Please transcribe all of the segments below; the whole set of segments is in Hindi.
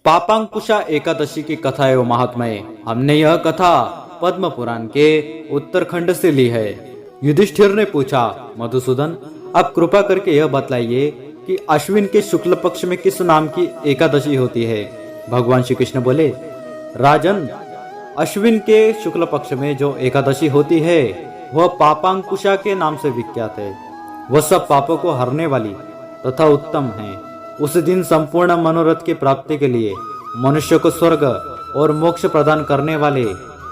पापांकुशा एकादशी की कथा एवं महात्म्य। हमने यह कथा पद्म पुराण के उत्तरखंड से ली है। युधिष्ठिर ने पूछा, मधुसूदन, आप कृपा करके यह बतलाइए कि अश्विन के शुक्ल पक्ष में किस नाम की एकादशी होती है। भगवान श्री कृष्ण बोले, राजन, अश्विन के शुक्ल पक्ष में जो एकादशी होती है वह पापांकुशा के नाम से विख्यात है। वह सब पापों को हरने वाली तथा उत्तम है। उस दिन संपूर्ण मनोरथ की प्राप्ति के लिए मनुष्य को स्वर्ग और मोक्ष प्रदान करने वाले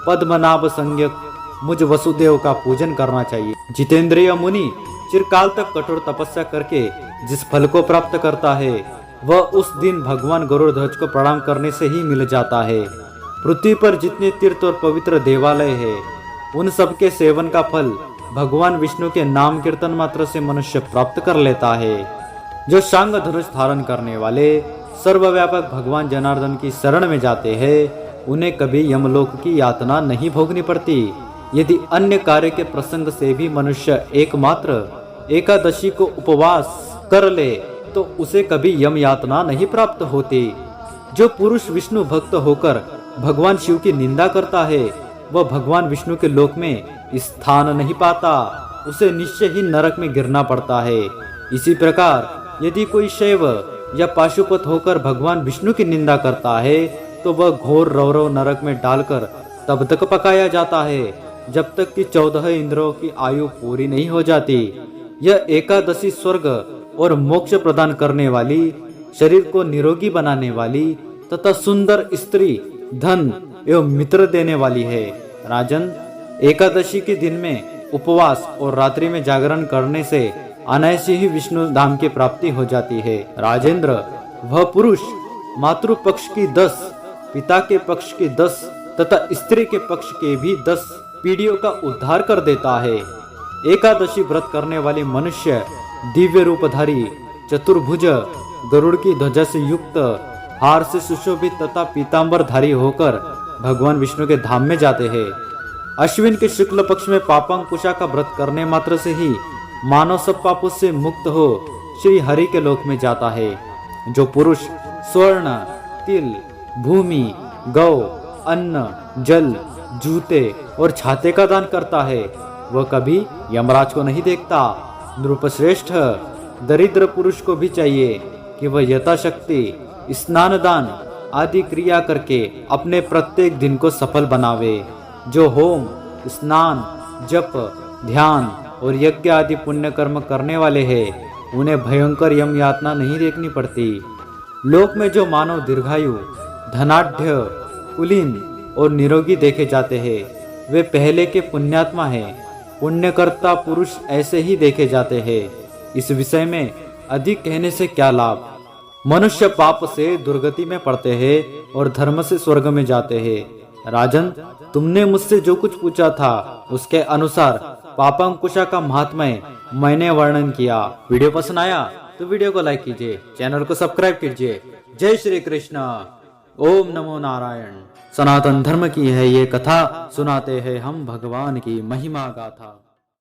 पद्मनाभ संज्ञक मुझ वसुदेव का पूजन करना चाहिए। जितेंद्रिय मुनि चिरकाल तक कठोर तपस्या करके जिस फल को प्राप्त करता है वह उस दिन भगवान गरुड़ध्वज को प्रणाम करने से ही मिल जाता है। पृथ्वी पर जितने तीर्थ और पवित्र देवालय है उन सब के सेवन का फल भगवान विष्णु के नाम कीर्तन मात्र से मनुष्य प्राप्त कर लेता है। जो शांग धनुष धारण करने वाले सर्वव्यापक भगवान जनार्दन की शरण में जाते हैं उन्हें कभी यमलोक की यातना नहीं भोगनी पड़ती। यदि अन्य कार्य के प्रसंग से भी मनुष्य एकमात्र एकादशी को उपवास कर ले तो उसे कभी यम यातना नहीं प्राप्त होती। जो पुरुष विष्णु भक्त होकर भगवान शिव की निंदा करता है वह भगवान विष्णु के लोक में स्थान नहीं पाता, उसे निश्चय ही नरक में गिरना पड़ता है। इसी प्रकार यदि कोई शैव या पाशुपत होकर भगवान विष्णु की निंदा करता है तो वह घोर रौरव नरक में डालकर तब तक पकाया जाता है जब तक कि 14 इंद्रियों की आयु पूरी नहीं हो जाती। यह एकादशी स्वर्ग और मोक्ष प्रदान करने वाली, शरीर को निरोगी बनाने वाली तथा सुंदर स्त्री, धन एवं मित्र देने वाली है। राजन, एकादशी के दिन में उपवास और रात्रि में जागरण करने से अनायास ही विष्णु धाम की प्राप्ति हो जाती है। राजेंद्र, वह पुरुष मातृ पक्ष की 10, पिता के पक्ष की 10 तथा स्त्री के पक्ष के भी 10 पीढ़ियों का उद्धार कर देता है। एकादशी व्रत करने वाले मनुष्य दिव्य रूपधारी, चतुर्भुज, गरुड़ की ध्वजा से युक्त, हार से सुशोभित तथा पीतांबर धारी होकर भगवान विष्णु के धाम में जाते हैं। अश्विन के शुक्ल पक्ष में पापांकुशा का व्रत करने मात्र से ही मानव सब पापों से मुक्त हो श्री हरि के लोक में जाता है। जो पुरुष स्वर्ण, तिल, भूमि, गौ, अन्न, जल, जूते और छाते का दान करता है वह कभी यमराज को नहीं देखता। नृपश्रेष्ठ, दरिद्र पुरुष को भी चाहिए कि वह यथाशक्ति स्नान दान आदि क्रिया करके अपने प्रत्येक दिन को सफल बनावे। जो होम, स्नान, जप, ध्यान और यज्ञ आदि पुण्य कर्म करने वाले हैं उन्हें भयंकर यम यातना नहीं देखनी पड़ती। लोक में जो मानव दीर्घायु, धनाढ्य, कुलीन और निरोगी देखे जाते हैं वे पहले के पुण्यात्मा हैं। पुण्यकर्ता पुरुष ऐसे ही देखे जाते हैं। इस विषय में अधिक कहने से क्या लाभ। मनुष्य पाप से दुर्गति में पड़ते हैं और धर्म से स्वर्ग में जाते हैं। राजन, तुमने मुझसे जो कुछ पूछा था उसके अनुसार पापांकुशा का महात्म्य मैंने वर्णन किया। वीडियो पसंद आया तो वीडियो को लाइक कीजिए, चैनल को सब्सक्राइब कीजिए। जय श्री कृष्ण। ओम नमो नारायण। सनातन धर्म की है ये कथा, सुनाते हैं हम भगवान की महिमा गाथा।